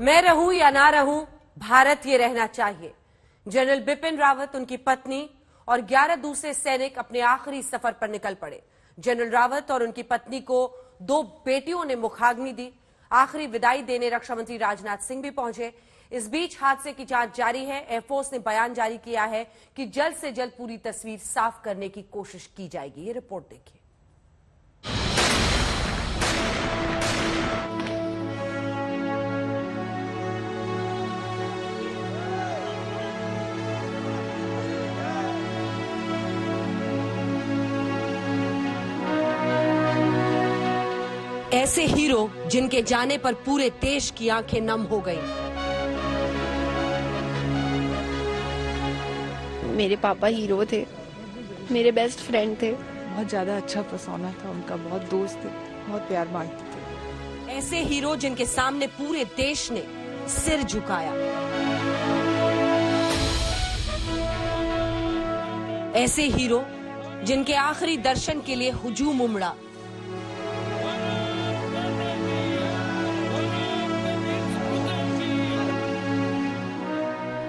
मैं रहूं या ना रहूं, भारत ये रहना चाहिए। जनरल बिपिन रावत, उनकी पत्नी और 11 दूसरे सैनिक अपने आखिरी सफर पर निकल पड़े। जनरल रावत और उनकी पत्नी को 2 बेटियों ने मुखाग्नि दी। आखिरी विदाई देने रक्षा मंत्री राजनाथ सिंह भी पहुंचे। इस बीच हादसे की जांच जारी है। एयरफोर्स ने बयान जारी किया है कि जल्द से जल्द पूरी तस्वीर साफ करने की कोशिश की जाएगी। ये रिपोर्ट देखिए। ऐसे हीरो जिनके जाने पर पूरे देश की आंखें नम हो गईं। मेरे पापा हीरो थे, मेरे बेस्ट फ्रेंड थे। बहुत ज्यादा अच्छा पर्सोना था उनका, बहुत दोस्त थे, बहुत प्यार मांगते थे। ऐसे हीरो जिनके सामने पूरे देश ने सिर झुकाया। ऐसे हीरो जिनके आखिरी दर्शन के लिए हुजूम उमड़ा।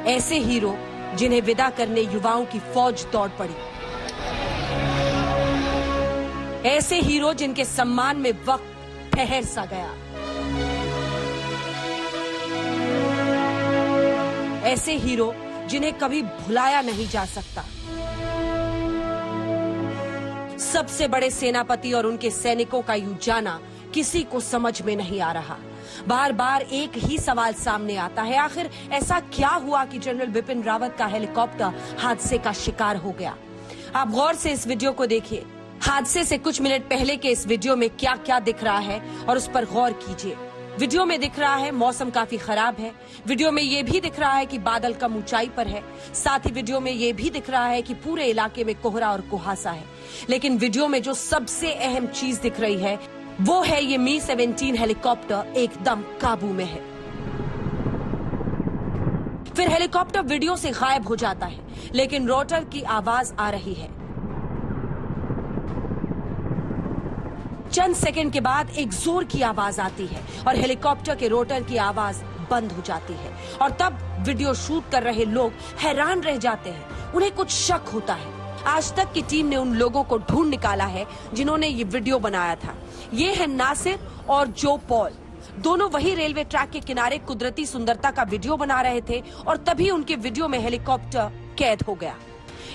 ऐसे हीरो जिन्हें विदा करने युवाओं की फौज दौड़ पड़ी। ऐसे हीरो जिनके सम्मान में वक्त ठहर सा गया। ऐसे हीरो जिन्हें कभी भुलाया नहीं जा सकता। सबसे बड़े सेनापति और उनके सैनिकों का यूं जाना किसी को समझ में नहीं आ रहा। बार बार एक ही सवाल सामने आता है, आखिर ऐसा क्या हुआ कि जनरल बिपिन रावत का हेलीकॉप्टर हादसे का शिकार हो गया। आप गौर से इस वीडियो को देखिए। हादसे से कुछ मिनट पहले के इस वीडियो में क्या क्या दिख रहा है और उस पर गौर कीजिए। वीडियो में दिख रहा है मौसम काफी खराब है। वीडियो में ये भी दिख रहा है कि बादल कम ऊंचाई पर है। साथ ही वीडियो में ये भी दिख रहा है कि पूरे इलाके में कोहरा और कुहासा है। लेकिन वीडियो में जो सबसे अहम चीज दिख रही है वो है ये मी-17 हेलीकॉप्टर एकदम काबू में है। फिर हेलीकॉप्टर वीडियो से गायब हो जाता है, लेकिन रोटर की आवाज आ रही है। चंद सेकंड के बाद एक जोर की आवाज आती है और हेलीकॉप्टर के रोटर की आवाज बंद हो जाती है। और तब वीडियो शूट कर रहे लोग हैरान रह जाते हैं। उन्हें कुछ शक होता है। आज तक की टीम ने उन लोगों को ढूंढ निकाला है जिन्होंने ये वीडियो बनाया था। ये है नासिर और जो पॉल। दोनों वही रेलवे ट्रैक के किनारे कुदरती सुंदरता का वीडियो बना रहे थे और तभी उनके वीडियो में हेलीकॉप्टर कैद हो गया।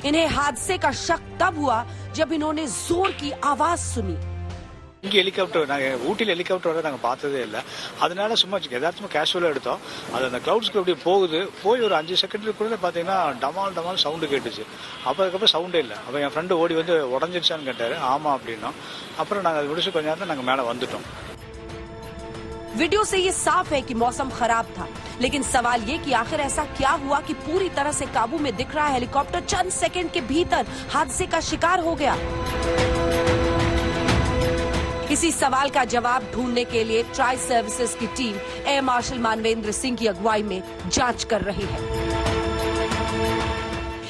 इन्हें हादसे का शक तब हुआ जब इन्होंने जोर की आवाज सुनी। ஹெலிகாப்டர் நாங்கள் ஊட்டியில் ஹெலிகாப்டர் வர நாங்கள் பார்த்ததே இல்லை. அதனால சும்மா யதார்த்தமாக கேஷுவலாக எடுத்தோம். அது அந்த கிளவுட்ஸ்க்கு அப்படி போகுது. போய் ஒரு 5 செகண்டுக்குள்ள பார்த்தீங்கன்னா டமால் டமால் சவுண்டு கேட்டுச்சு. அப்போ அதுக்கப்புறம் சவுண்டே இல்லை. அப்போ என் ஃப்ரெண்டு ஓடி வந்து உடஞ்சிருச்சான்னு கேட்டார். ஆமாம் அப்படின்னோம். அப்புறம் நாங்கள் அதை முடிச்சு கொஞ்ச நேரம் நாங்கள் மேலே வந்துட்டோம். वीडियो से ये साफ है कि मौसम खराब था, लेकिन सवाल ये कि आखिर ऐसा क्या हुआ कि पूरी तरह से काबू में दिख रहा हेलीकॉप्टर चंद सेकंड के भीतर हादसे का शिकार हो गया। इसी सवाल का जवाब ढूंढने के लिए ट्राई सर्विसेज की team air marshal Manvendra Singh की अगुवाई में जांच कर रही है।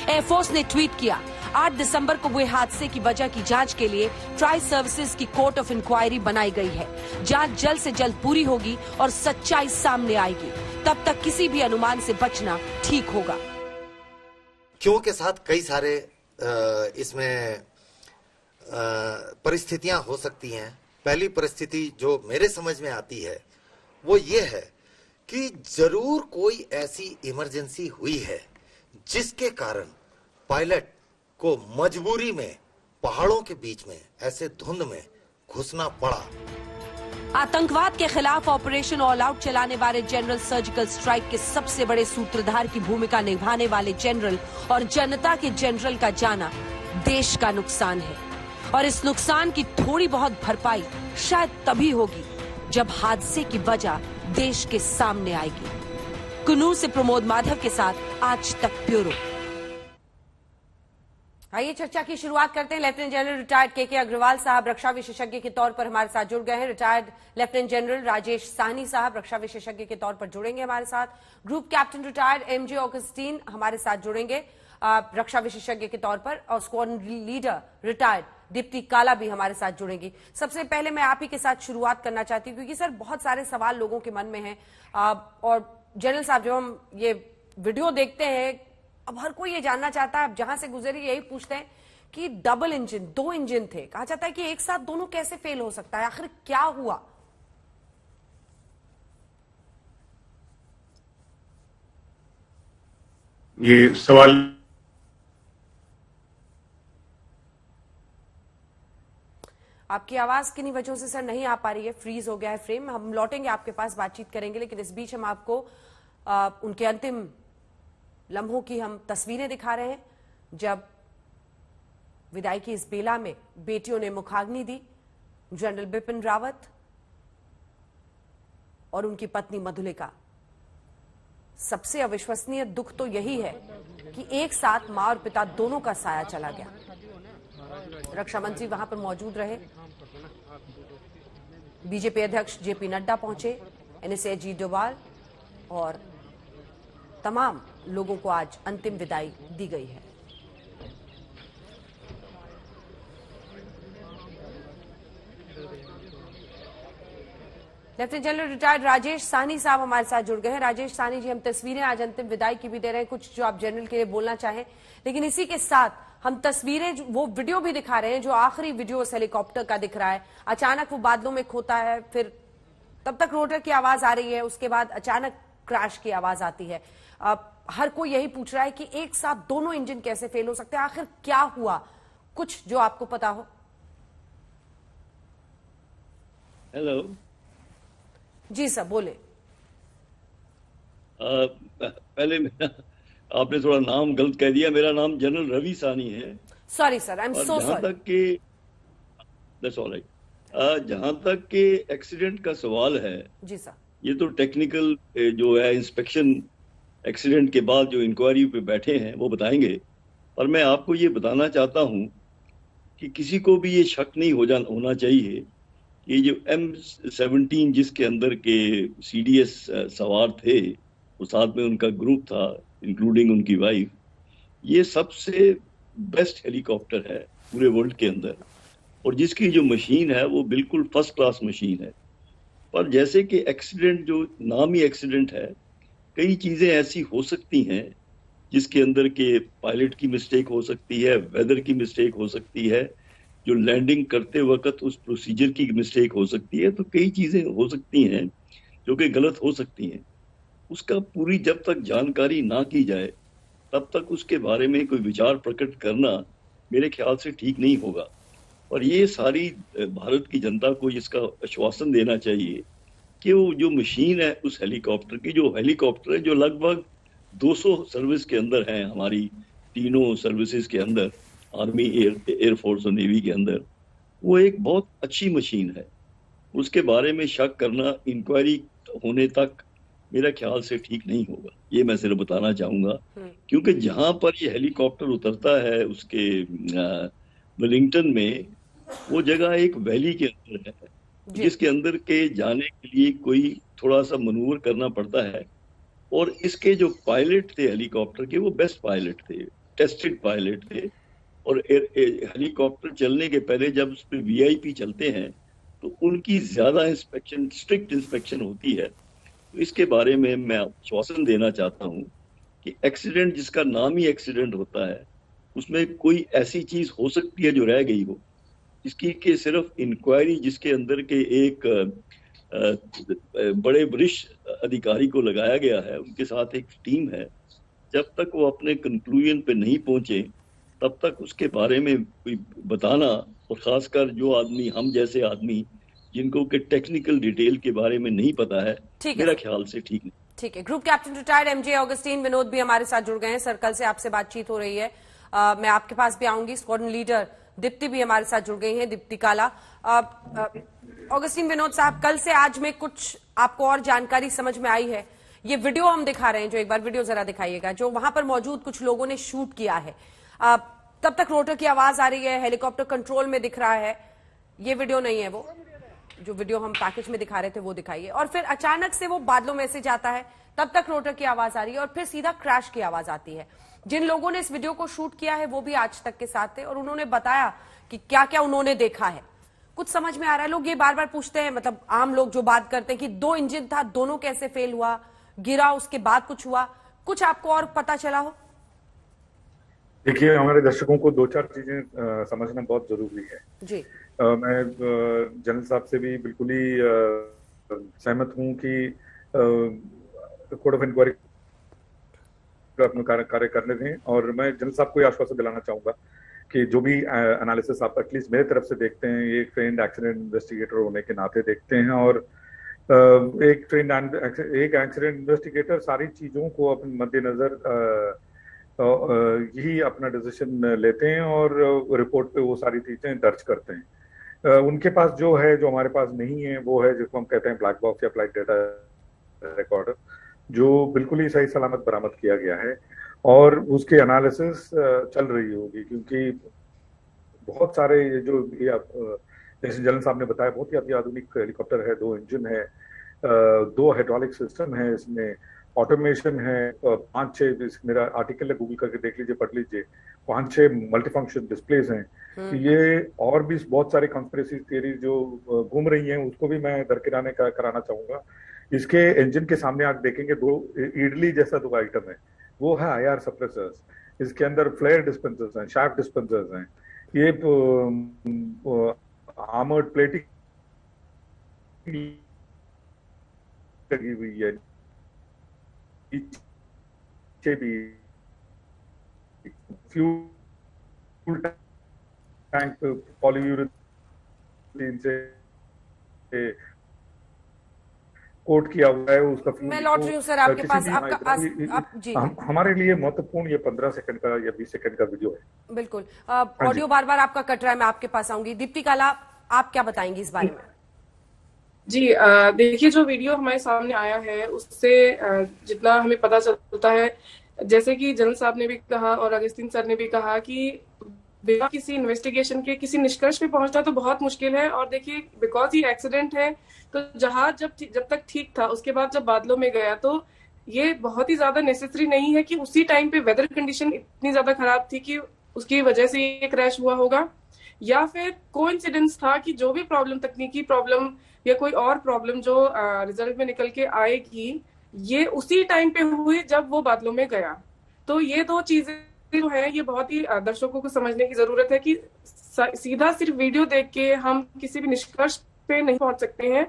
एयरफोर्स ने ट्वीट किया, 8 दिसंबर को हुए हादसे की वजह की जांच के लिए ट्राई सर्विसेज की कोर्ट ऑफ इंक्वायरी बनाई गई है। जांच जल्द से जल्द पूरी होगी और सच्चाई सामने आएगी। तब तक किसी भी अनुमान से बचना ठीक होगा। क्यों के साथ कई सारे इसमें परिस्थितियां हो सकती हैं। पहली परिस्थिति जो मेरे समझ में आती है वो ये है कि जरूर कोई ऐसी इमरजेंसी हुई है जिसके कारण पायलट को मजबूरी में पहाड़ों के बीच में ऐसे धुंध में घुसना पड़ा। आतंकवाद के खिलाफ ऑपरेशन ऑल आउट चलाने वाले जनरल सर्जिकल स्ट्राइक के सबसे बड़े सूत्रधार की भूमिका निभाने वाले जनरल और जनता के जनरल का जाना देश का नुकसान है। और इस नुकसान की थोड़ी बहुत भरपाई शायद तभी होगी जब हादसे की वजह देश के सामने आएगी। कुन्नूर से प्रमोद माधव के साथ आज तक ब्यूरो। आइए चर्चा की शुरुआत करते हैं। लेफ्टिनेंट जनरल रिटायर्ड के अग्रवाल साहब रक्षा विशेषज्ञ के तौर पर हमारे साथ जुड़ गए हैं। Retired lieutenant general Rajesh Sahni साहब रक्षा विशेषज्ञ के तौर पर जुड़ेंगे हमारे साथ। Group captain retired MJ Augustine हमारे साथ जुड़ेंगे। रक्षा विशेषज्ञ के तौर पर, और स्क्वाड्रन लीडर रिटायर्ड दीप्ति काला भी हमारे साथ जुड़ेंगी। सबसे पहले मैं आप ही के साथ शुरुआत करना चाहती हूँ, क्योंकि सर बहुत सारे सवाल लोगों के मन में हैं। और जनरल साहब, जब हम ये वीडियो देखते हैं, अब हर कोई ये जानना चाहता है, अब जहां से गुजरी यही पूछते हैं कि डबल इंजन, 2 इंजन थे, कहा जाता है कि एक साथ दोनों कैसे फेल हो सकता है, आखिर क्या हुआ? ये सवाल आपकी आवाज किन्हीं वजहों से सर नहीं आ पा रही है, फ्रीज हो गया है फ्रेम। हम लौटेंगे आपके पास, बातचीत करेंगे, लेकिन इस बीच हम आपको उनके अंतिम लम्हों की हम तस्वीरें दिखा रहे हैं, जब विदाई की इस बेला में बेटियों ने मुखाग्नि दी। जनरल बिपिन रावत और उनकी पत्नी मधुलिका। सबसे अविश्वसनीय दुख तो यही है कि एक साथ मां और पिता दोनों का साया चला गया। रक्षा मंत्री वहां पर मौजूद रहे, बीजेपी अध्यक्ष जेपी नड्डा पहुंचे, एनएसए अजीत डोभाल और तमाम लोगों को आज अंतिम विदाई दी गई है। Lieutenant general retired Rajesh Sahni साहब हमारे साथ जुड़ गए हैं। राजेश साहनी जी, हम तस्वीरें आज अंतिम विदाई की भी दे रहे हैं, कुछ जो आप जनरल के लिए बोलना चाहें, लेकिन इसी के साथ हम तस्वीरें, वो वीडियो भी दिखा रहे हैं, जो आखिरी वीडियो उस हेलीकॉप्टर का दिख रहा है। अचानक वो बादलों में खोता है, फिर तब तक रोटर की आवाज आ रही है, उसके बाद अचानक क्रैश की आवाज आती है। हर कोई यही पूछ रहा है कि एक साथ दोनों इंजन कैसे फेल हो सकते हैं, आखिर क्या हुआ? कुछ जो आपको पता हो। हेलो जी सर, बोले। पहले मेरा आपने थोड़ा नाम गलत कह दिया, मेरा नाम जनरल रवि साहनी है। Sorry sir, I am so sorry. तक के दैट्स ऑल राइट। जहां तक के एक्सीडेंट का सवाल है, जी सर, ये तो टेक्निकल जो है इंस्पेक्शन एक्सीडेंट के बाद जो इंक्वायरी पे बैठे हैं वो बताएंगे। पर मैं आपको ये बताना चाहता हूं कि किसी को भी ये शक नहीं होना चाहिए ये जो M17 जिसके अंदर के CDS सवार थे, और साथ में उनका ग्रुप था इंक्लूडिंग उनकी वाइफ, ये सबसे बेस्ट हेलीकॉप्टर है पूरे वर्ल्ड के अंदर, और जिसकी जो मशीन है वो बिल्कुल फर्स्ट क्लास मशीन है। पर जैसे कि एक्सीडेंट जो नाम ही एक्सीडेंट है, कई चीजें ऐसी हो सकती हैं जिसके अंदर के पायलट की मिस्टेक हो सकती है, वेदर की मिस्टेक हो सकती है, जो लैंडिंग करते वक्त उस प्रोसीजर की मिस्टेक हो सकती है। तो कई चीजें हो सकती हैं जो कि गलत हो सकती हैं। उसका पूरी जब तक जानकारी ना की जाए तब तक उसके बारे में कोई विचार प्रकट करना मेरे ख्याल से ठीक नहीं होगा। और ये सारी भारत की जनता को इसका आश्वासन देना चाहिए कि वो जो मशीन है उस हेलीकॉप्टर की, जो हेलीकॉप्टर है जो लगभग 200 सर्विस के अंदर है, हमारी तीनों सर्विसेज के अंदर, आर्मी, एयरफोर्स और नेवी के अंदर, वो एक बहुत अच्छी मशीन है। उसके बारे में शक करना इंक्वायरी होने तक मेरा ख्याल से ठीक नहीं होगा। ये मैं सिर्फ बताना चाहूंगा, क्योंकि जहां पर ये हेलीकॉप्टर उतरता है उसके वेलिंगटन में, वो जगह एक वैली के अंदर है, जिसके अंदर के जाने के लिए कोई थोड़ा सा मनूवर करना पड़ता है। और इसके जो पायलट थे हेलीकॉप्टर के, वो बेस्ट पायलट थे, टेस्टेड पायलट थे। और हेलीकॉप्टर चलने के पहले जब उस पर VIP चलते हैं तो उनकी ज्यादा इंस्पेक्शन, स्ट्रिक्ट इंस्पेक्शन होती है। तो इसके बारे में मैं आश्वासन देना चाहता हूं कि एक्सीडेंट जिसका नाम ही एक्सीडेंट होता है, उसमें कोई ऐसी चीज हो सकती है जो रह गई हो, इसकी के सिर्फ इंक्वायरी जिसके अंदर के एक बड़े वरिष्ठ अधिकारी को लगाया गया है, उनके साथ एक टीम है, जब तक वो अपने कंक्लूजन पे नहीं पहुंचे तब तक उसके बारे में कोई बताना, और खासकर जो आदमी, हम जैसे आदमी जिनको के टेक्निकल डिटेल के बारे में नहीं पता है, मेरा ख्याल से ठीक नहीं। ठीक है। Group captain retired MJ Augustine Vinod भी हमारे साथ जुड़ गए हैं। सर्कल से आपसे बातचीत हो रही है, मैं आपके पास भी आऊंगी। स्क्वाड्रन लीडर दीप्ति भी हमारे साथ जुड़ गई हैं, दीप्ति काला। ऑगस्टीन विनोद साहब, कल से आज में कुछ आपको और जानकारी समझ में आई है? ये वीडियो हम दिखा रहे हैं, जो एक बार वीडियो जरा दिखाइएगा, जो वहां पर मौजूद कुछ लोगों ने शूट किया है। तब तक रोटर की आवाज आ रही है, हेलीकॉप्टर कंट्रोल में दिख रहा है, ये वीडियो नहीं है वो? जो वीडियो हम पैकेज में दिखा रहे थे वो दिखाइए। और फिर अचानक से वो बादलों में से जाता है, तब तक रोटर की आवाज आ रही है और फिर सीधा क्रैश की आवाज आती है। जिन लोगों ने इस वीडियो को शूट किया है वो भी आज तक के साथ थे और उन्होंने बताया कि क्या क्या उन्होंने देखा है। कुछ समझ में आ रहा है। लोग ये बार बार पूछते हैं, मतलब आम लोग जो बात करते हैं कि 2 इंजन था, दोनों कैसे फेल हुआ, गिरा उसके बाद कुछ हुआ, कुछ आपको और पता चला हो? देखिए, हमारे दर्शकों को 2-4 चीजें समझना बहुत जरूरी है जी। मैं जनरल साहब से भी बिल्कुल ही सहमत हूं कि कोर्ट ऑफ इंक्वायरी अपना कार्य करने दें, और मैं जनरल साहब को आश्वासन दिलाना चाहूंगा कि जो भी एनालिसिस आप एटलीस्ट मेरे तरफ से देखते हैं, ये ट्रेंड एक्सीडेंट इन्वेस्टिगेटर होने के नाते देखते हैं, और एक एक्सीडेंट इन्वेस्टिगेटर सारी चीजों को अपने मद्देनजर यही अपना डिसीजन लेते हैं और रिपोर्ट पे वो सारी चीजें दर्ज करते हैं। उनके पास जो है, जो हमारे पास नहीं है, वो है जिसको हम कहते हैं ब्लैक बॉक्स या फ्लाइट डेटा रिकॉर्डर, जो बिल्कुल ही सही सलामत बरामद किया गया है और उसके एनालिसिस चल रही होगी, क्योंकि बहुत सारे जैसे जनरल साहब ने बताया, बहुत ही अत्याधुनिक हेलीकॉप्टर है, 2 इंजन है, 2 हाइड्रोलिक सिस्टम है, इसमें ऑटोमेशन है, 5-6 मेरा आर्टिकल है, गूगल करके देख लीजिए, पढ़ लीजिए, 5-6 मल्टीफंक्शन डिस्प्लेज हैं। ये और भी बहुत सारे कंस्पिरेसी थियरी जो घूम रही हैं, उसको भी मैं दरकिनारे कराना चाहूंगा। इसके इंजन के सामने आप देखेंगे 2 इडली जैसा 2 आइटम है, वो है IR सप्रेसर्स, इसके अंदर फ्लेयर डिस्पेंसर्स हैं, शाफ्ट डिस्पेंसर्स हैं, ये आर्मर्ड प्लेटिंग लगी हुई है, भी फ्यूल टैंक पॉलीयूरेथेन से कोट किया हुआ है, उसका मैं लौट रही हूँ सर आपके पास। जी, हमारे लिए महत्वपूर्ण ये 15 सेकंड का या 20 सेकंड का वीडियो है। बिल्कुल। ऑडियो बार बार आपका कट रहा है, मैं आपके पास आऊंगी। दीप्ति काला, आप क्या बताएंगी इस बारे में? जी, देखिए, जो वीडियो हमारे सामने आया है उससे जितना हमें पता चलता है, जैसे कि जनरल साहब ने भी कहा और अगस्तीन सर ने भी कहा कि बिना किसी इन्वेस्टिगेशन के किसी निष्कर्ष पे पहुंचना तो बहुत मुश्किल है। और देखिए, बिकॉज ये एक्सीडेंट है, तो जहाज जब तक ठीक था, उसके बाद जब बादलों में गया, तो ये बहुत ही ज्यादा नेसेसरी नहीं है कि उसी टाइम पे वेदर कंडीशन इतनी ज्यादा खराब थी कि उसकी वजह से ये क्रैश हुआ होगा, या फिर कोइंसिडेंस था कि जो भी प्रॉब्लम, तकनीकी प्रॉब्लम या कोई और प्रॉब्लम जो रिजल्ट में निकल के आएगी, ये उसी टाइम पे हुई जब वो बादलों में गया। तो ये 2 चीजें जो है, ये बहुत ही दर्शकों को समझने की जरूरत है कि सीधा सिर्फ वीडियो देख के हम किसी भी निष्कर्ष पे नहीं पहुंच सकते हैं,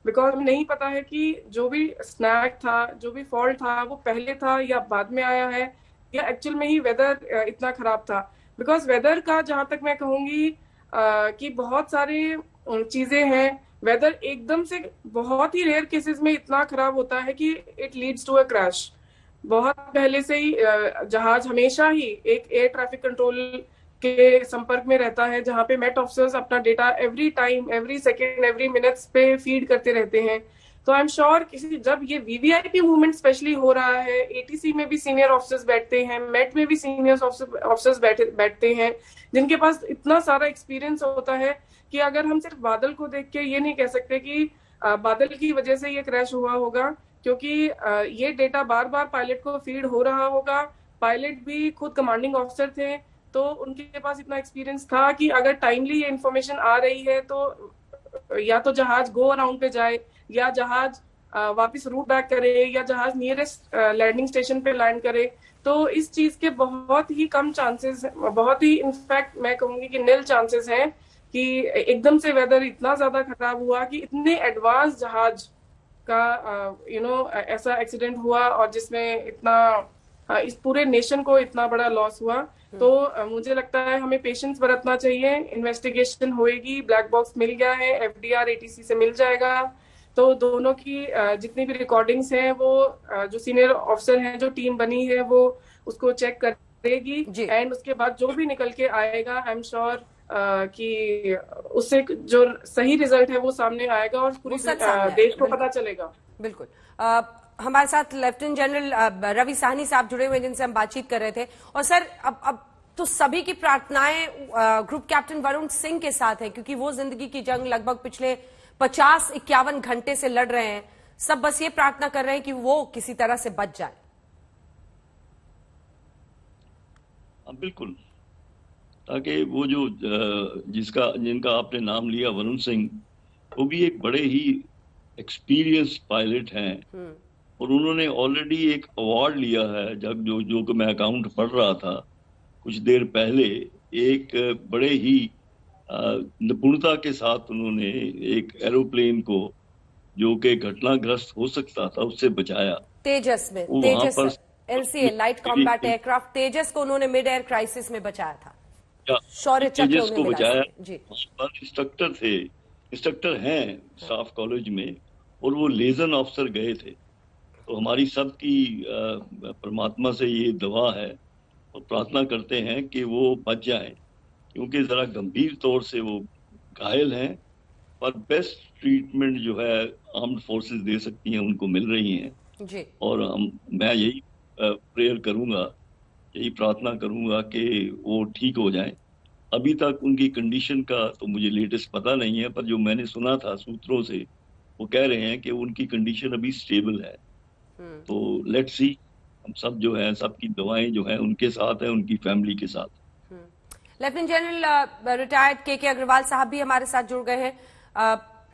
बिकॉज हमें नहीं पता है कि जो भी स्नैक था, जो भी फॉल्ट था, वो पहले था या बाद में आया है, या एक्चुअल में ही वेदर इतना खराब था। बिकॉज वेदर का जहां तक मैं कहूंगी कि बहुत सारी चीजें हैं, वेदर एकदम से बहुत ही रेयर केसेस में इतना खराब होता है कि it leads to a crash. बहुत पहले से ही जहाज हमेशा ही एक एयर ट्रैफिक कंट्रोल के संपर्क में रहता है, जहां पे मेट ऑफिसर्स अपना data every time, every second, every minutes पे फीड करते रहते हैं। तो आई एम श्योर जब ये वीवीआईपी मूवमेंट स्पेशली हो रहा है, एटीसी में भी सीनियर ऑफिसर्स बैठते हैं, मेट में भी सीनियर ऑफिसर्स बैठते हैं, जिनके पास इतना सारा एक्सपीरियंस होता है कि अगर हम सिर्फ बादल को देख के ये नहीं कह सकते कि बादल की वजह से ये क्रैश हुआ होगा, क्योंकि ये डेटा बार बार पायलट को फीड हो रहा होगा। पायलट भी खुद कमांडिंग ऑफिसर थे, तो उनके पास इतना एक्सपीरियंस था कि अगर टाइमली ये इन्फॉर्मेशन आ रही है तो या तो जहाज गो अराउंड पे जाए, या जहाज वापस रूट बैक करे, या जहाज नियरेस्ट लैंडिंग स्टेशन पे लैंड करे। तो इस चीज के बहुत ही कम चांसेस, बहुत ही इनफैक्ट मैं कहूंगी कि निल चांसेस हैं कि एकदम से वेदर इतना ज्यादा खराब हुआ कि इतने एडवांस जहाज का ऐसा एक्सीडेंट हुआ और जिसमें इतना इस पूरे नेशन को इतना बड़ा लॉस हुआ। तो मुझे लगता है हमें पेशेंस बरतना चाहिए। इन्वेस्टिगेशन होएगी, ब्लैक बॉक्स मिल गया है, एफडीआर एटीसी से मिल जाएगा, तो दोनों की जितनी भी रिकॉर्डिंग्स हैं वो जो सीनियर ऑफिसर हैं, जो टीम बनी है, वो उसको चेक करेगी एंड उसके बाद जो भी निकल के आएगा, आई एम श्योर कि उससे जो सही रिजल्ट है वो सामने आएगा और पूरे देश को पता चलेगा। बिल्कुल। हमारे साथ लेफ्टिनेंट जनरल रवि साहनी साहब जुड़े हुए, जिनसे हम बातचीत कर रहे थे। और सर, अब तो सभी की प्रार्थनाएं ग्रुप कैप्टन वरुण सिंह के साथ है, क्योंकि वो जिंदगी की जंग लगभग पिछले 50-51 घंटे से लड़ रहे हैं, सब बस ये प्रार्थना कर रहे हैं कि वो किसी तरह से बच जाए। बिल्कुल, ताकि वो जो जिनका आपने नाम लिया, वरुण सिंह, वो भी एक बड़े ही एक्सपीरियंस पायलट हैं और उन्होंने ऑलरेडी एक अवार्ड लिया है। जब जो मैं अकाउंट पढ़ रहा था कुछ देर पहले, एक बड़े ही निपुणता के साथ उन्होंने एक एरोप्लेन को, जो कि घटनाग्रस्त हो सकता था, उससे बचाया। तेजस में, तेजस LCA लाइट कॉम्बैट एयरक्राफ्ट तेजस को उन्होंने मिड एयर क्राइसिस में बचाया था। शौर्य चक्र तेजस को बचाया जी। इंस्ट्रक्टर थे, इंस्ट्रक्टर हैं स्टाफ कॉलेज में, और वो लेजन ऑफिसर गए थे। तो हमारी सबकी परमात्मा से ये दुआ है और प्रार्थना करते हैं कि वो बच जाएं, क्योंकि जरा गंभीर तौर से वो घायल हैं, पर बेस्ट ट्रीटमेंट जो है आर्म्ड फोर्सेस दे सकती हैं उनको मिल रही हैं जी। और मैं यही प्रेयर करूंगा, यही प्रार्थना करूंगा कि वो ठीक हो जाएं। अभी तक उनकी कंडीशन का तो मुझे लेटेस्ट पता नहीं है, पर जो मैंने सुना था सूत्रों से, वो कह रहे हैं कि उनकी कंडीशन अभी स्टेबल है। तो लेट्स सी, हम सब जो है, सबकी दवाएं जो है उनके साथ है, उनकी फैमिली के साथ। लेफ्टिनेंट जनरल रिटायर्ड के अग्रवाल साहब भी हमारे साथ जुड़ गए हैं।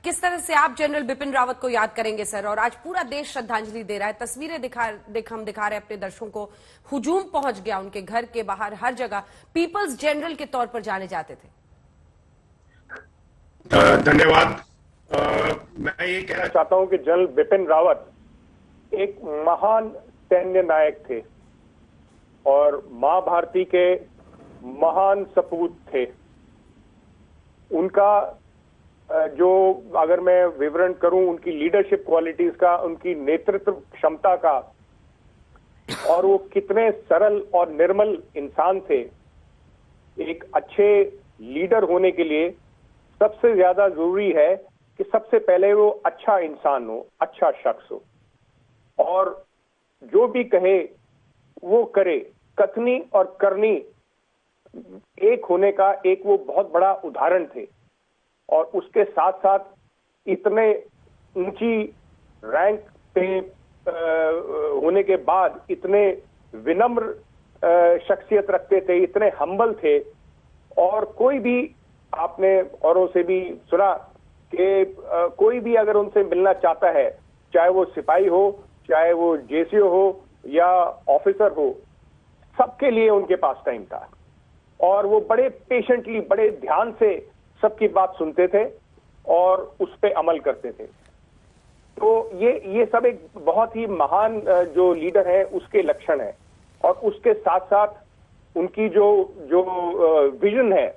किस तरह से आप जनरल बिपिन रावत को याद करेंगे सर? और आज पूरा देश श्रद्धांजलि दे रहा है, तस्वीरें हम दिखा रहे हैं अपने दर्शकों को, हुजूम पहुंच गया उनके घर के बाहर, हर जगह पीपल्स जनरल के तौर पर जाने जाते थे। धन्यवाद। मैं ये कहना चाहता हूं कि जनरल बिपिन रावत एक महान सैन्य नायक थे और मां भारती के महान सपूत थे। उनका जो, अगर मैं विवरण करूं उनकी लीडरशिप क्वालिटीज का, उनकी नेतृत्व क्षमता का, और वो कितने सरल और निर्मल इंसान थे। एक अच्छे लीडर होने के लिए सबसे ज्यादा जरूरी है कि सबसे पहले वो अच्छा इंसान हो, अच्छा शख्स हो, और जो भी कहे वो करे। कथनी और करनी एक होने का एक वो बहुत बड़ा उदाहरण थे। और उसके साथ साथ इतने ऊंची रैंक पे होने के बाद इतने विनम्र शख्सियत रखते थे, इतने हम्बल थे। और कोई भी, आपने औरों से भी सुना कि कोई भी अगर उनसे मिलना चाहता है, चाहे वो सिपाही हो, चाहे वो जेसीओ हो या ऑफिसर हो, सबके लिए उनके पास टाइम था। और वो बड़े पेशेंटली, बड़े ध्यान से सबकी बात सुनते थे और उस पर अमल करते थे। तो ये सब एक बहुत ही महान जो लीडर है उसके लक्षण है। और उसके साथ साथ उनकी जो विजन है,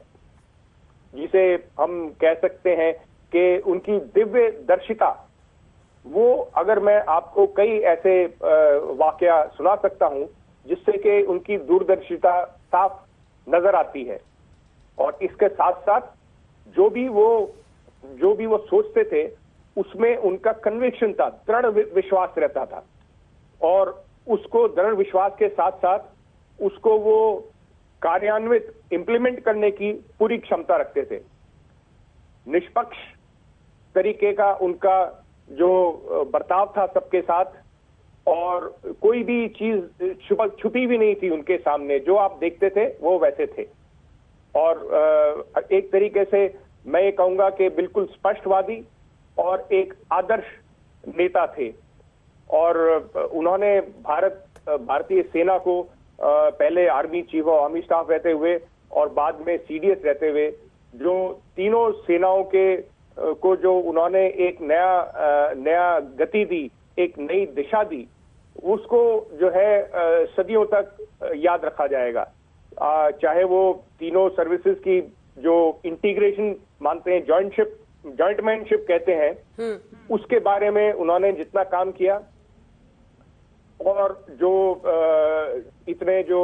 जिसे हम कह सकते हैं कि उनकी दिव्य दर्शिता, वो अगर मैं आपको कई ऐसे वाकया सुना सकता हूं जिससे कि उनकी दूरदर्शिता साफ नजर आती है। और इसके साथ साथ जो भी वो सोचते थे उसमें उनका कन्विक्शन था, दृढ़ विश्वास रहता था। और उसको दृढ़ विश्वास के साथ साथ उसको वो कार्यान्वित, इम्प्लीमेंट करने की पूरी क्षमता रखते थे। निष्पक्ष तरीके का उनका जो बर्ताव था सबके साथ, और कोई भी चीज छुपी भी नहीं थी उनके सामने। जो आप देखते थे वो वैसे थे। और एक तरीके से मैं ये कहूंगा कि बिल्कुल स्पष्टवादी और एक आदर्श नेता थे। और उन्होंने भारतीय सेना को पहले army chief of army staff रहते हुए और बाद में CDS रहते हुए, जो तीनों सेनाओं के को जो उन्होंने एक नया गति दी, एक नई दिशा दी, उसको जो है सदियों तक याद रखा जाएगा। चाहे वो तीनों सर्विसेज की जो इंटीग्रेशन मानते हैं, जॉइंटमैनशिप कहते हैं, उसके बारे में उन्होंने जितना काम किया, और जो इतने जो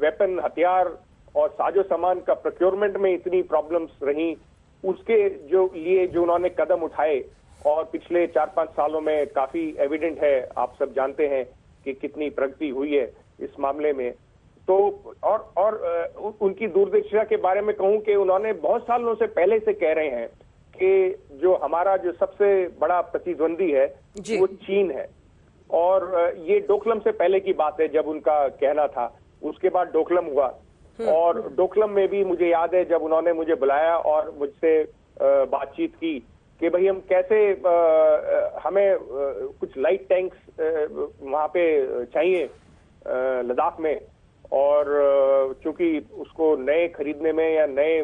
वेपन, हथियार और साजो सामान का प्रोक्योरमेंट में इतनी प्रॉब्लम्स रही, उसके लिए जो उन्होंने कदम उठाए, और पिछले 4-5 सालों में काफी एविडेंट है, आप सब जानते हैं कि कितनी प्रगति हुई है इस मामले में। तो और उनकी दूरदर्शिता के बारे में कहूं कि उन्होंने बहुत सालों से पहले से कह रहे हैं कि जो हमारा जो सबसे बड़ा प्रतिद्वंदी है वो चीन है। और ये डोकलम से पहले की बात है जब उनका कहना था, उसके बाद डोकलम हुआ। और डोकलम में भी मुझे याद है जब उन्होंने मुझे बुलाया और मुझसे बातचीत की कि भाई हम कैसे हमें कुछ लाइट टैंक्स वहां पे चाहिए लद्दाख में, और चूंकि उसको नए खरीदने में या नए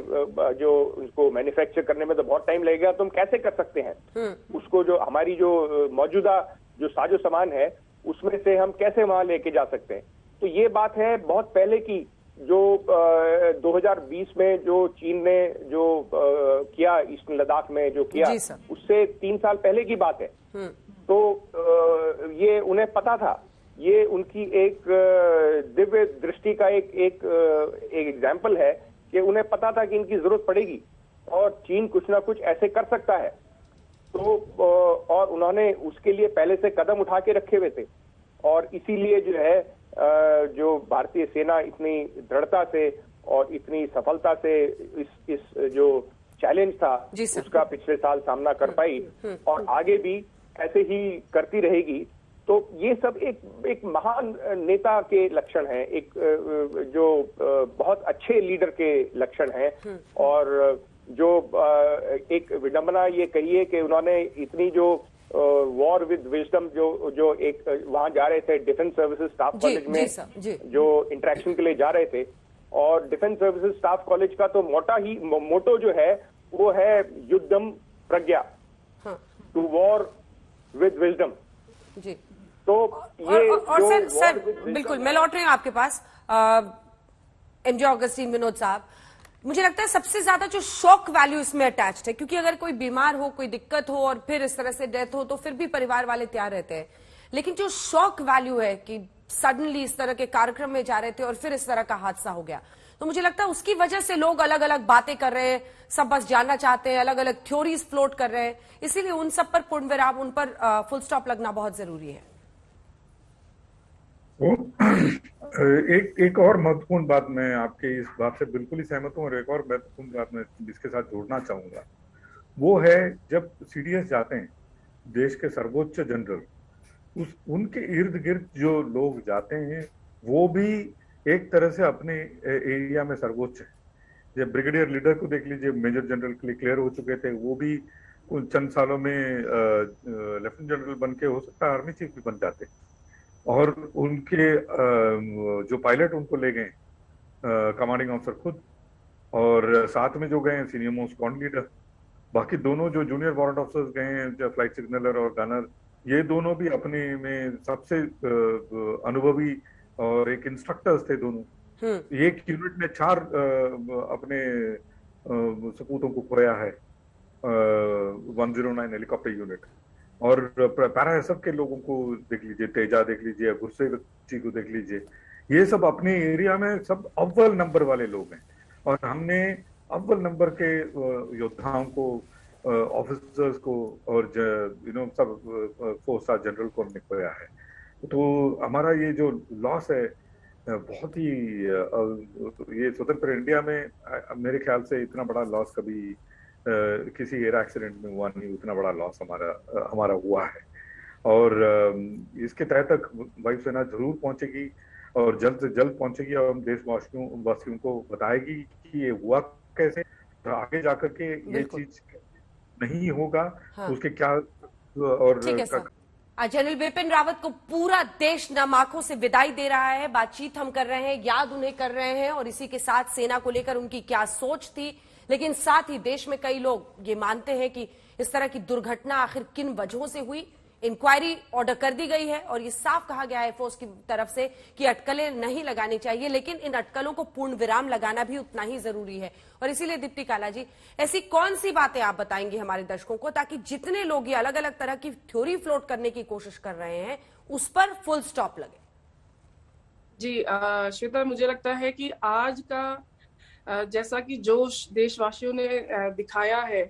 जो उसको मैन्युफैक्चर करने में तो बहुत टाइम लगेगा, तो हम कैसे कर सकते हैं उसको, जो हमारी जो मौजूदा जो साजो सामान है उसमें से हम कैसे वहां लेके जा सकते हैं। तो ये बात है बहुत पहले की, जो 2020 में जो चीन ने जो किया ईस्टर्न लद्दाख में जो किया, उससे 3 साल पहले की बात है। तो ये उन्हें पता था, ये उनकी एक दिव्य दृष्टि का एक एग्जाम्पल है कि उन्हें पता था कि इनकी जरूरत पड़ेगी और चीन कुछ ना कुछ ऐसे कर सकता है। तो और उन्होंने उसके लिए पहले से कदम उठा के रखे हुए थे, और इसीलिए जो है जो भारतीय सेना इतनी दृढ़ता से और इतनी सफलता से इस जो चैलेंज था उसका पिछले साल सामना कर पाई, और आगे भी ऐसे ही करती रहेगी। तो ये सब एक महान नेता के लक्षण हैं, एक जो बहुत अच्छे लीडर के लक्षण हैं। और जो एक विडंबना ये कहिए कि उन्होंने इतनी जो वॉर विद विजडम जो एक वहां जा रहे थे डिफेंस सर्विसेज स्टाफ कॉलेज में जो इंटरेक्शन के लिए जा रहे थे, और डिफेंस सर्विसेज स्टाफ कॉलेज का तो मोटो जो है वो है युद्धम प्रज्ञा, टू वॉर विद विजडम। जी। तो ये और सर बिल्कुल मैं लौट रही हूँ आपके पास। एमजे ऑगस्टीन विनोद साहब, मुझे लगता है सबसे ज्यादा जो शॉक वैल्यू इसमें अटैच्ड है, क्योंकि अगर कोई बीमार हो, कोई दिक्कत हो और फिर इस तरह से डेथ हो तो फिर भी परिवार वाले तैयार रहते हैं, लेकिन जो शॉक वैल्यू है कि सडनली इस तरह के कार्यक्रम में जा रहे थे और फिर इस तरह का हादसा हो गया, तो मुझे लगता है उसकी वजह से लोग अलग अलग बातें कर रहे हैं, सब बस जानना चाहते हैं, अलग अलग थ्योरीज फ्लोट कर रहे हैं, इसीलिए उन सब पर पूर्ण विराम, उन पर फुल स्टॉप लगना बहुत जरूरी है। एक और महत्वपूर्ण बात, मैं आपके इस बात से बिल्कुल ही सहमत हूँ, और एक और महत्वपूर्ण बात मैं जिसके साथ जोड़ना चाहूंगा वो है जब सीडीएस जाते हैं, देश के सर्वोच्च जनरल, उनके इर्द गिर्द जो लोग जाते हैं वो भी एक तरह से अपने एरिया में सर्वोच्च है। जब ब्रिगेडियर लीडर को देख लीजिए, मेजर जनरल के लिए क्लियर हो चुके थे, वो भी चंद सालों में लेफ्टिनेंट जनरल बन के हो सकता है आर्मी चीफ भी बन जाते, और उनके जो पायलट उनको ले गए कमांडिंग ऑफिसर खुद, और साथ में जो गए सीनियर मोस्ट स्क्वाड लीडर, बाकी दोनों जो जूनियर वारंट ऑफिसर्स गए हैं, जो फ्लाइट सिग्नलर और गनर, ये दोनों भी अपने में सबसे अनुभवी और एक इंस्ट्रक्टर्स थे दोनों। एक यूनिट ने 4 अपने सपूतों को खोया है, 109 हेलीकॉप्टर यूनिट, और पैरा एसएफ के लोगों को देख लीजिए, तेजा देख लीजिए, गुरसेवक जी को देख लीजिए, ये सब अपने एरिया में सब अव्वल नंबर वाले लोग हैं, और हमने अव्वल नंबर के योद्धाओं को, ऑफिसर्स को, और सब 4 स्टार जनरल को हमने खोया है। तो हमारा ये जो लॉस है बहुत ही, ये स्वतंत्र इंडिया में मेरे ख्याल से इतना बड़ा लॉस कभी किसी एयर एक्सीडेंट में हुआ नहीं, उतना बड़ा लॉस हमारा हुआ है। और इसके तहत तक वायुसेना जरूर पहुंचेगी, और जल्द से जल्द पहुंचेगी, और हम देशवासियों को बताएगी कि ये हुआ कैसे, तो आगे जाकर के ये चीज नहीं होगा। हाँ। उसके क्या और जनरल बिपिन रावत को पूरा देश नम आंखों से विदाई दे रहा है। बातचीत हम कर रहे हैं, याद उन्हें कर रहे हैं, और इसी के साथ सेना को लेकर उनकी क्या सोच थी, लेकिन साथ ही देश में कई लोग ये मानते हैं कि इस तरह की दुर्घटना आखिर किन वजहों से हुई। इंक्वायरी ऑर्डर कर दी गई है, और ये साफ कहा गया है फोर्स की तरफ से कि अटकलें नहीं लगानी चाहिए, लेकिन इन अटकलों को पूर्ण विराम लगाना भी उतना ही जरूरी है। और इसीलिए दीप्ति काला जी, ऐसी कौन सी बातें आप बताएंगे हमारे दर्शकों को, ताकि जितने लोग ये अलग अलग तरह की थ्योरी फ्लोट करने की कोशिश कर रहे हैं उस पर फुल स्टॉप लगे? जी श्वेता, मुझे लगता है कि आज का जैसा कि जोश देशवासियों ने दिखाया है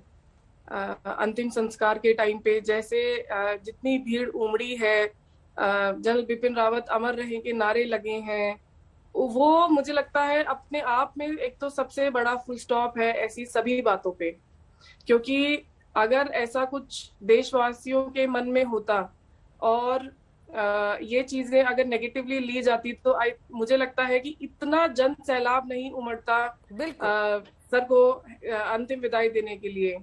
अंतिम संस्कार के टाइम पे, जैसे जितनी भीड़ उमड़ी है, जनरल बिपिन रावत अमर रहेंगे नारे लगे हैं, वो मुझे लगता है अपने आप में एक तो सबसे बड़ा फुल स्टॉप है ऐसी सभी बातों पे। क्योंकि अगर ऐसा कुछ देशवासियों के मन में होता और ये चीजें अगर नेगेटिवली ली जाती तो मुझे लगता है कि इतना जन सैलाब नहीं उमड़ता सर को अंतिम विदाई देने के लिए।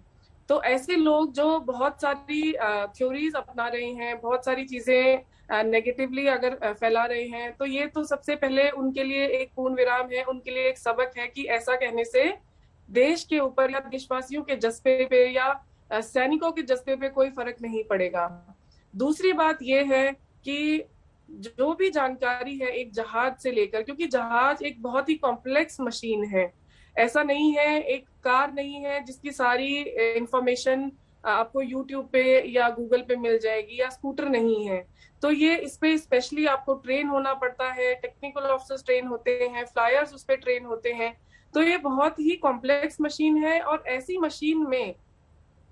तो ऐसे लोग जो बहुत सारी थ्योरीज अपना रहे हैं, बहुत सारी चीजें नेगेटिवली अगर फैला रहे हैं, तो ये तो सबसे पहले उनके लिए एक पूर्ण विराम है, उनके लिए एक सबक है कि ऐसा कहने से देश के ऊपर या देशवासियों के जज्बे पे या सैनिकों के जज्बे पे कोई फर्क नहीं पड़ेगा। दूसरी बात यह है कि जो भी जानकारी है एक जहाज से लेकर, क्योंकि जहाज एक बहुत ही कॉम्प्लेक्स मशीन है, ऐसा नहीं है, एक कार नहीं है जिसकी सारी इंफॉर्मेशन आपको यूट्यूब पे या गूगल पे मिल जाएगी, या स्कूटर नहीं है। तो ये इस पे स्पेशली आपको ट्रेन होना पड़ता है, टेक्निकल ऑफिसर्स ट्रेन होते हैं, फ्लायर्स उस पे ट्रेन होते हैं। तो ये बहुत ही कॉम्प्लेक्स मशीन है, और ऐसी मशीन में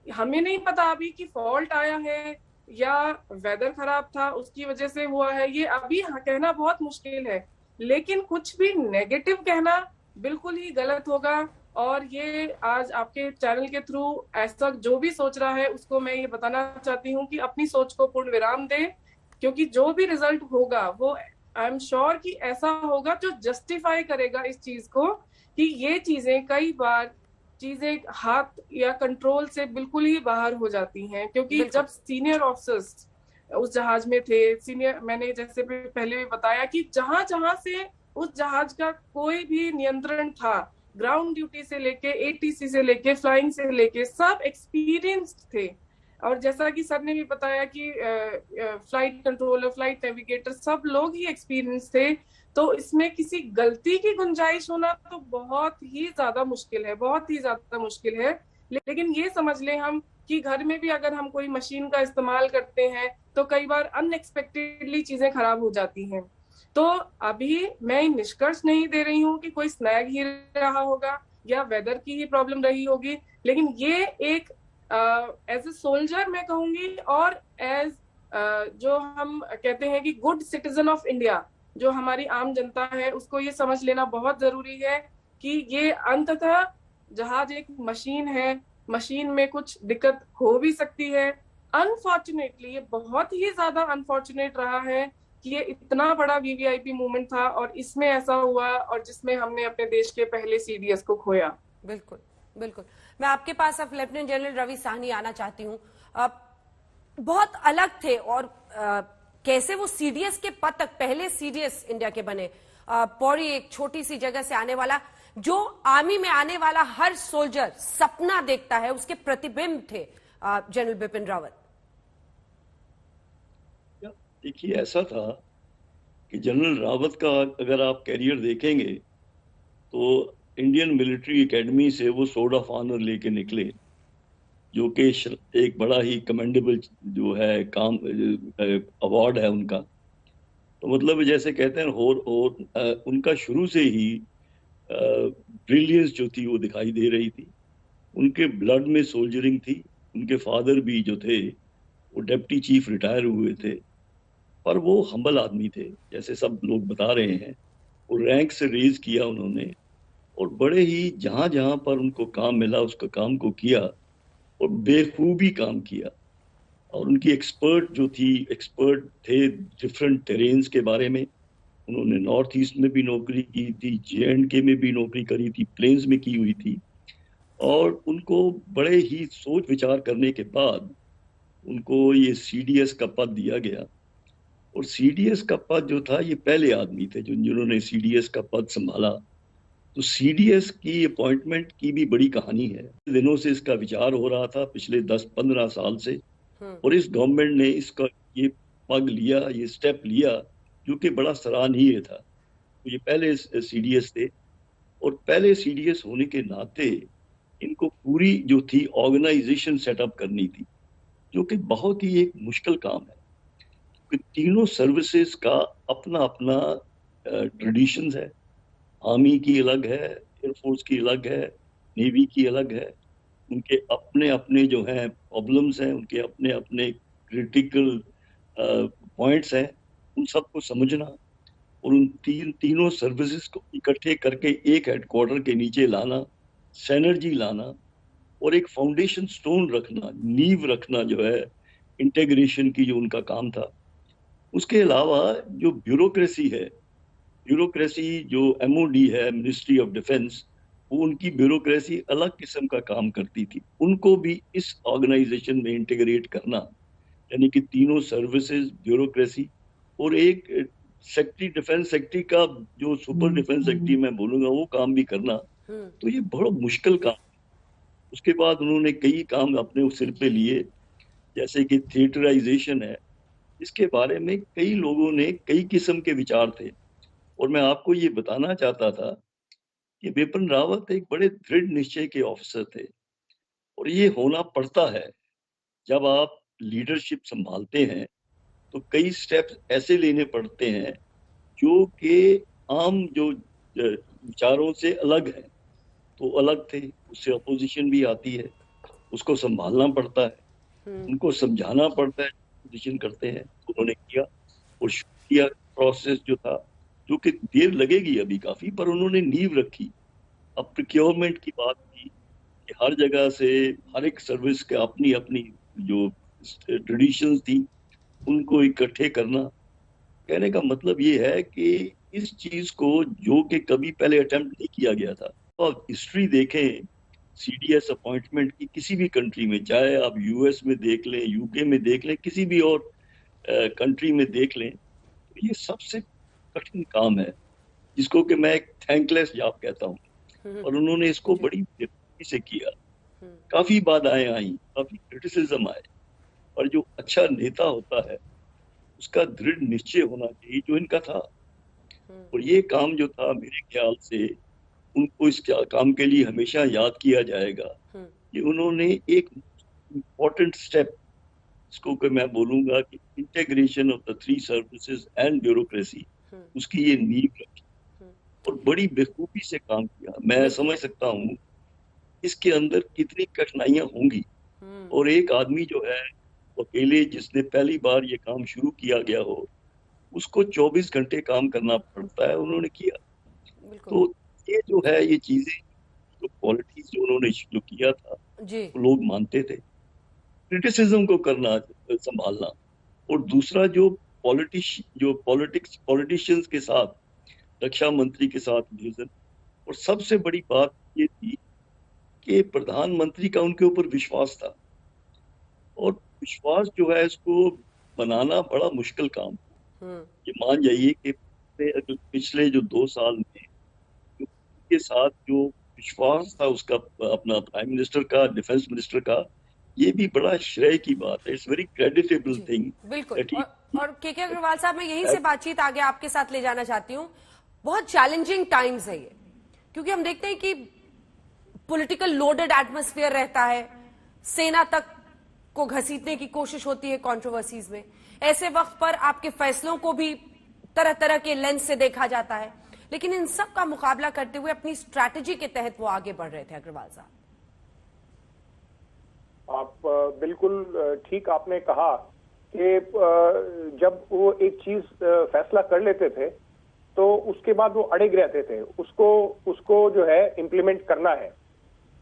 हमें नहीं पता अभी कि फॉल्ट आया है या वेदर खराब था उसकी वजह से हुआ है, ये अभी कहना बहुत मुश्किल है। लेकिन कुछ भी नेगेटिव कहना बिल्कुल ही गलत होगा, और ये आज आपके चैनल के थ्रू ऐसा जो भी सोच रहा है उसको मैं ये बताना चाहती हूँ कि अपनी सोच को पूर्ण विराम दे, क्योंकि जो भी रिजल्ट होगा वो आई एम श्योर कि ऐसा होगा जो जस्टिफाई करेगा इस चीज को कि ये चीजें कई बार चीजें हाथ या कंट्रोल से बिल्कुल ही बाहर हो जाती हैं। क्योंकि जब सीनियर ऑफिसर्स उस जहाज में थे, सीनियर, मैंने जैसे पहले भी बताया कि जहां जहां से उस जहाज का कोई भी नियंत्रण था, ग्राउंड ड्यूटी से लेके एटीसी से लेके फ्लाइंग से लेके सब एक्सपीरियंस्ड थे। और जैसा कि सर ने भी बताया कि फ्लाइट कंट्रोलर, फ्लाइट नेविगेटर, सब लोग ही एक्सपीरियंस थे। तो इसमें किसी गलती की गुंजाइश होना तो बहुत ही ज्यादा मुश्किल है, बहुत ही ज्यादा मुश्किल है। लेकिन ये समझ लें हम कि घर में भी अगर हम कोई मशीन का इस्तेमाल करते हैं तो कई बार अनएक्सपेक्टेडली चीजें खराब हो जाती हैं। तो अभी मैं निष्कर्ष नहीं दे रही हूँ कि कोई स्नैग ही रहा होगा या वेदर की ही प्रॉब्लम रही होगी, लेकिन ये एक एज ए सोल्जर मैं कहूंगी, और एज जो हम कहते हैं कि गुड सिटीजन ऑफ इंडिया, जो हमारी आम जनता है, उसको ये समझ लेना बहुत जरूरी है कि ये अंततः जहाज एक मशीन है, मशीन में कुछ दिक्कत हो भी सकती है। अनफॉर्चुनेटली ये बहुत ही ज्यादा अनफॉर्चुनेट रहा है कि ये इतना बड़ा वीवीआईपी मूवमेंट था और इसमें ऐसा हुआ, और जिसमें हमने अपने देश के पहले सीडीएस को खोया। बिल्कुल बिल्कुल। मैं आपके पास अब लेफ्टिनेंट जनरल रवि साहनी आना चाहती हूँ। बहुत अलग थे, और कैसे वो सीडीएस के पद तक, पहले सीडीएस इंडिया के बने, पौड़ी एक छोटी सी जगह से आने वाला, जो आर्मी में आने वाला हर सोल्जर सपना देखता है, उसके प्रतिबिंब थे जनरल बिपिन रावत। देखिए, ऐसा था कि जनरल रावत का अगर आप कैरियर देखेंगे तो इंडियन मिलिट्री एकेडमी से वो सोर्ड ऑफ ऑनर लेके निकले, जो कि एक बड़ा ही कमेंडेबल जो है काम अवार्ड है उनका। तो मतलब जैसे कहते हैं उनका शुरू से ही ब्रिलियंस जो थी वो दिखाई दे रही थी। उनके ब्लड में सोल्जरिंग थी। उनके फादर भी जो थे वो डिप्टी चीफ रिटायर हुए थे, पर वो हम्बल आदमी थे, जैसे सब लोग बता रहे हैं। वो रैंक से रेज किया उन्होंने, और बड़े ही जहां जहां पर उनको काम मिला उसका काम को किया, और बेखूबी काम किया। और उनकी एक्सपर्ट थे डिफरेंट टेरेन्स के बारे में। उन्होंने नॉर्थ ईस्ट में भी नौकरी की थी, J&K में भी नौकरी करी थी, प्लेन्स में की हुई थी। और उनको बड़े ही सोच विचार करने के बाद उनको ये सीडीएस का पद दिया गया। और सीडीएस का पद जो था, ये पहले आदमी थे जिन्होंने सीडीएस का पद संभाला। तो सीडीएस की अपॉइंटमेंट की भी बड़ी कहानी है। दिनों से इसका विचार हो रहा था, पिछले 10-15 साल से, और इस गवर्नमेंट ने इसका ये पग लिया, ये स्टेप लिया, जो कि बड़ा सराहनीय था। तो ये पहले सीडीएस थे, और पहले सीडीएस होने के नाते इनको पूरी जो थी ऑर्गेनाइजेशन सेटअप करनी थी, जो कि बहुत ही एक मुश्किल काम है, क्योंकि तीनों सर्विसेज का अपना अपना ट्रेडिशंस है। आर्मी की अलग है, एयरफोर्स की अलग है, नेवी की अलग है। उनके अपने अपने जो हैं प्रॉब्लम्स हैं, उनके अपने अपने क्रिटिकल पॉइंट्स हैं। उन सबको समझना और उन तीनों सर्विसेज को इकट्ठे करके एक हेडक्वार्टर के नीचे लाना, सिनर्जी लाना, और एक फाउंडेशन स्टोन रखना, नींव रखना जो है इंटीग्रेशन की, जो उनका काम था। उसके अलावा जो ब्यूरोक्रेसी है, ब्यूरोक्रेसी जो MOD है, मिनिस्ट्री ऑफ डिफेंस, वो उनकी ब्यूरोक्रेसी अलग किस्म का काम करती थी। उनको भी इस ऑर्गेनाइजेशन में इंटीग्रेट करना, यानी कि तीनों सर्विसेज, ब्यूरोक्रेसी और एक सेक्रेटरी, डिफेंस सेक्रेटरी का जो सुपर डिफेंस सेक्रेटरी मैं बोलूंगा, वो काम भी करना, तो ये बड़ा मुश्किल काम। उसके बाद उन्होंने कई काम अपने सिर पे लिए, जैसे कि थिएटराइजेशन है, इसके बारे में कई लोगों ने कई किस्म के विचार थे। और मैं आपको ये बताना चाहता था कि बिपिन रावत एक बड़े दृढ़ निश्चय के ऑफिसर थे, और ये होना पड़ता है। जब आप लीडरशिप संभालते हैं तो कई स्टेप्स ऐसे लेने पड़ते हैं जो कि आम जो विचारों से अलग है। तो अलग थे, उससे अपोजिशन भी आती है, उसको संभालना पड़ता है, उनको समझाना पड़ता है, अपोजिशन करते हैं। उन्होंने किया और शुरू किया प्रोसेस जो था, जो कि देर लगेगी अभी काफी, पर उन्होंने नींव रखी। अब प्रोक्योरमेंट की बात की कि हर जगह से हर एक सर्विस के अपनी अपनी जो ट्रेडिशंस थी उनको इकट्ठे करना। कहने का मतलब ये है कि इस चीज को जो कि कभी पहले अटेम्प्ट नहीं किया गया था। और हिस्ट्री देखें CDS अपॉइंटमेंट की किसी भी कंट्री में, चाहे आप US में देख लें, UK में देख लें, किसी भी और कंट्री में देख लें, तो ये सबसे कठिन काम है, जिसको कि मैं एक थैंकलेस जॉब कहता हूँ। और उन्होंने इसको बड़ी बेहतरी से किया। काफी बाधाएं आई, काफी क्रिटिसिज्म आए, और जो अच्छा नेता होता है उसका दृढ़ निश्चय होना चाहिए, जो इनका था। और ये काम जो था, मेरे ख्याल से उनको इस काम के लिए हमेशा याद किया जाएगा कि उन्होंने एक इम्पोर्टेंट स्टेप, इसको कि मैं बोलूंगा कि integration of the 3 services and bureaucracy, उसकी ये नींव रखी और बड़ी बेखूबी से काम किया। मैं समझ सकता हूँ इसके अंदर कितनी कठिनाइयां होंगी। और एक आदमी जो है अकेले, जिसने पहली बार ये काम शुरू किया गया हो, उसको 24 घंटे काम करना पड़ता है। उन्होंने किया। तो ये जो है, ये चीजें, जो क्वालिटीज जो उन्होंने जो किया था, वो लोग मानते थे। क्रिटिसिज्म को करना, संभालना, और दूसरा जो पॉलिटिशियंस के साथ, रक्षा मंत्री के साथ विजन। और सबसे बड़ी बात ये थी कि प्रधानमंत्री का उनके ऊपर विश्वास था, और विश्वास जो है इसको बनाना बड़ा मुश्किल काम। ये मान जाइए कि पिछले जो 2 साल में के साथ जो विश्वास था उसका, अपना प्राइम मिनिस्टर का, डिफेंस मिनिस्टर का, ये भी बड़ा श्रेय की बात है। It's very creditable thing. बिल्कुल। और के अग्रवाल साहब, मैं यहीं से बातचीत आगे आपके साथ ले जाना चाहती हूँ। बहुत चैलेंजिंग टाइम्स है ये, क्योंकि हम देखते हैं कि पॉलिटिकल लोडेड एटमॉस्फेयर रहता है, सेना तक को घसीटने की कोशिश होती है कंट्रोवर्सीज में। ऐसे वक्त पर आपके फैसलों को भी तरह तरह के लेंस से देखा जाता है, लेकिन इन सब का मुकाबला करते हुए अपनी स्ट्रैटेजी के तहत वो आगे बढ़ रहे थे। अग्रवाल साहब, आप बिल्कुल ठीक आपने कहा कि जब वो एक चीज फैसला कर लेते थे तो उसके बाद वो अड़िग रहते थे, उसको जो है इम्प्लीमेंट करना है।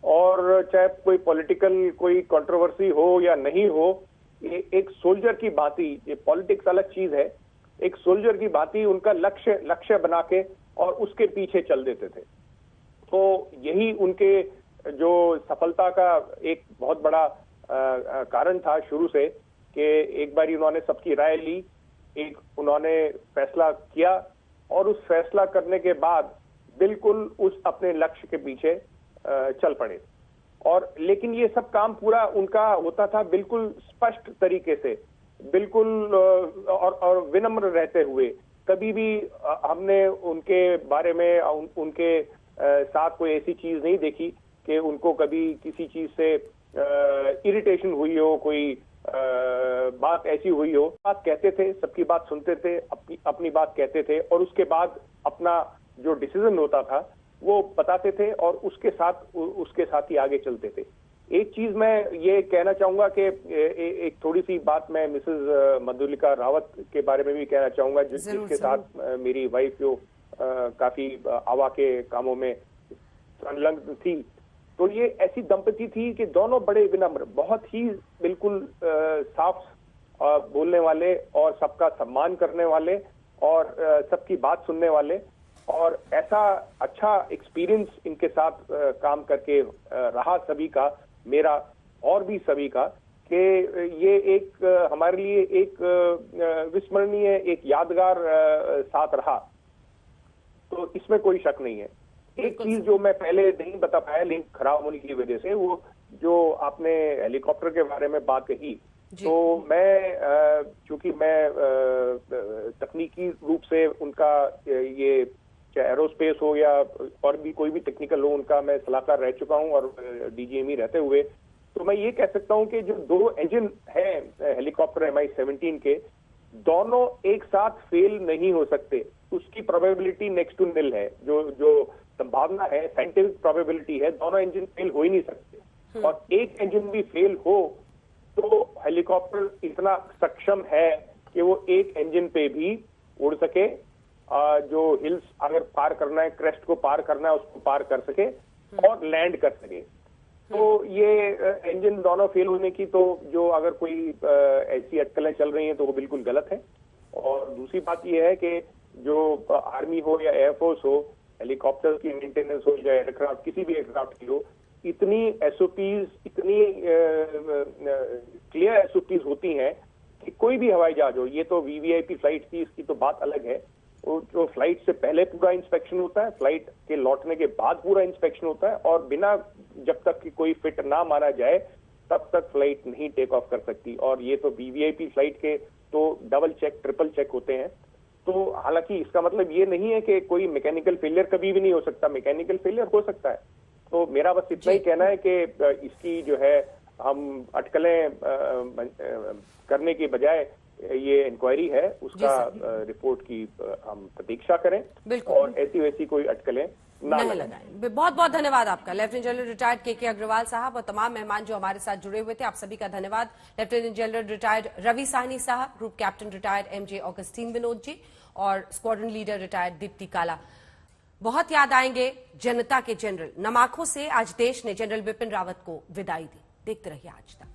और चाहे कोई पॉलिटिकल कोई कंट्रोवर्सी हो या नहीं हो, एक सोल्जर की भांति, ये पॉलिटिक्स अलग चीज है, एक सोल्जर की भांति उनका लक्ष्य बना के और उसके पीछे चल देते थे। तो यही उनके जो सफलता का एक बहुत बड़ा कारण था शुरू से, कि एक बार उन्होंने सबकी राय ली, एक उन्होंने फैसला किया, और उस फैसला करने के बाद बिल्कुल उस अपने लक्ष्य के पीछे चल पड़े। और लेकिन ये सब काम पूरा उनका होता था बिल्कुल स्पष्ट तरीके से, बिल्कुल और विनम्र रहते हुए। कभी भी हमने उनके बारे में उनके साथ कोई ऐसी चीज नहीं देखी कि उनको कभी किसी चीज से इरिटेशन हुई हो, कोई बात ऐसी हुई हो। बात कहते थे, सबकी बात सुनते थे, अपनी बात कहते थे, और उसके बाद अपना जो डिसीजन होता था वो बताते थे, और उसके साथ ही आगे चलते थे। एक चीज मैं ये कहना चाहूंगा कि एक थोड़ी सी बात मैं मिसेस मधुलिका रावत के बारे में भी कहना चाहूंगा, जिसके साथ मेरी वाइफ जो काफी आवा के कामों में संलग्न थी। तो ये ऐसी दंपति थी कि दोनों बड़े विनम्र, बहुत ही बिल्कुल साफ बोलने वाले और सबका सम्मान करने वाले और सबकी बात सुनने वाले, और ऐसा अच्छा एक्सपीरियंस इनके साथ काम करके रहा सभी का, मेरा और भी सभी का, कि ये एक हमारे लिए एक विस्मरणीय, एक यादगार साथ रहा। तो इसमें कोई शक नहीं है। एक चीज जो मैं पहले नहीं बता पाया लिंक खराब होने की वजह से, वो जो आपने हेलीकॉप्टर के बारे में बात कही, तो मैं चूंकि मैं तकनीकी रूप से उनका ये चाहे एरोस्पेस हो या और भी कोई भी टेक्निकल हो, उनका मैं सलाहकार रह चुका हूं और डीजीएमई रहते हुए, तो मैं ये कह सकता हूं कि जो 2 इंजन हैं हेलीकॉप्टर MI-17 के, दोनों एक साथ फेल नहीं हो सकते। उसकी प्रोबेबिलिटी नेक्स्ट टू निल है, जो संभावना है, साइंटिफिक प्रोबेबिलिटी है, दोनों इंजन फेल हो ही नहीं सकते। और एक इंजन भी फेल हो तो हेलीकॉप्टर इतना सक्षम है कि वो एक इंजन पे भी उड़ सके, जो हिल्स अगर पार करना है, क्रेस्ट को पार करना है, उसको पार कर सके और लैंड कर सके। तो ये इंजन दोनों फेल होने की तो जो अगर कोई ऐसी अटकलें चल रही हैं तो वो बिल्कुल गलत है। और दूसरी बात ये है कि जो आर्मी हो या एयरफोर्स हो, हेलीकॉप्टर की मेंटेनेंस हो या एयरक्राफ्ट, किसी भी एयरक्राफ्ट की हो, इतनी एसओपीज, इतनी क्लियर एसओपीज होती हैं कि कोई भी हवाई जहाज हो, ये तो वीवीआईपी फ्लाइट थी, इसकी तो बात अलग है, जो फ्लाइट से पहले पूरा इंस्पेक्शन होता है, फ्लाइट के लौटने के बाद पूरा इंस्पेक्शन होता है, और बिना जब तक कि कोई फिट ना माना जाए तब तक फ्लाइट नहीं टेक ऑफ कर सकती। और ये तो वीवीआईपी फ्लाइट के तो डबल चेक, ट्रिपल चेक होते हैं। तो हालांकि इसका मतलब ये नहीं है कि कोई मैकेनिकल फेलियर कभी भी नहीं हो सकता, मैकेनिकल फेलियर हो सकता है। तो मेरा बस इतना ही कहना है कि इसकी जो है हम अटकलें करने के बजाय ये इंक्वायरी है, उसका रिपोर्ट की हम प्रतीक्षा करें और ऐसी वैसी कोई अटकलें ना लगाएं। बहुत बहुत धन्यवाद आपका लेफ्टिनेंट जनरल रिटायर्ड के अग्रवाल साहब, और तमाम मेहमान जो हमारे साथ जुड़े हुए थे, आप सभी का धन्यवाद। Lieutenant general retired Ravi Sahni साहब, group captain retired MJ Augustine Vinod ji, और स्क्वाड्रन लीडर रिटायर्ड दीप्ति काला। बहुत याद आएंगे जनता के जनरल। नम आंखों से आज देश ने जनरल बिपिन रावत को विदाई दी। देखते रहिए आज तक।